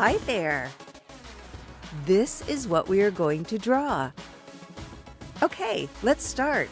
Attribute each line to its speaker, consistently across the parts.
Speaker 1: Hi there. This is what we are going to draw. Okay, let's start.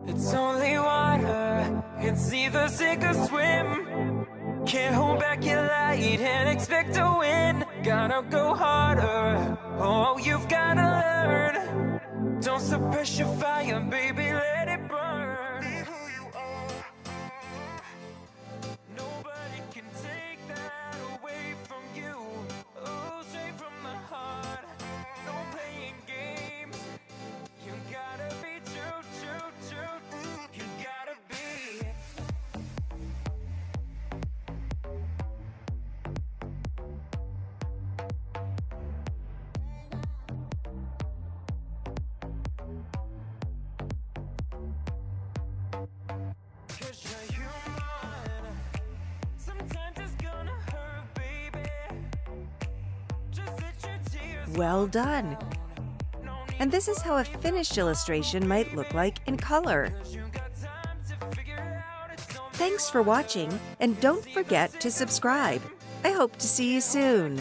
Speaker 2: It's only water, it's either sink or swim. Can't hold back your light and expect to win. Gotta go harder, oh, you've gotta learn. Don't suppress your fire, baby, let it burn. Be who you are. Nobody can take that away from you. Oh, straight from the heart, no playing games. You gotta be true, true, true. You gotta be. Cause you're human. Sometimes it's gonna hurt, baby. Just let your tears
Speaker 1: Well done. And this is how a finished illustration might look like in color. Thanks for watching, and don't forget to subscribe. I hope to see you soon.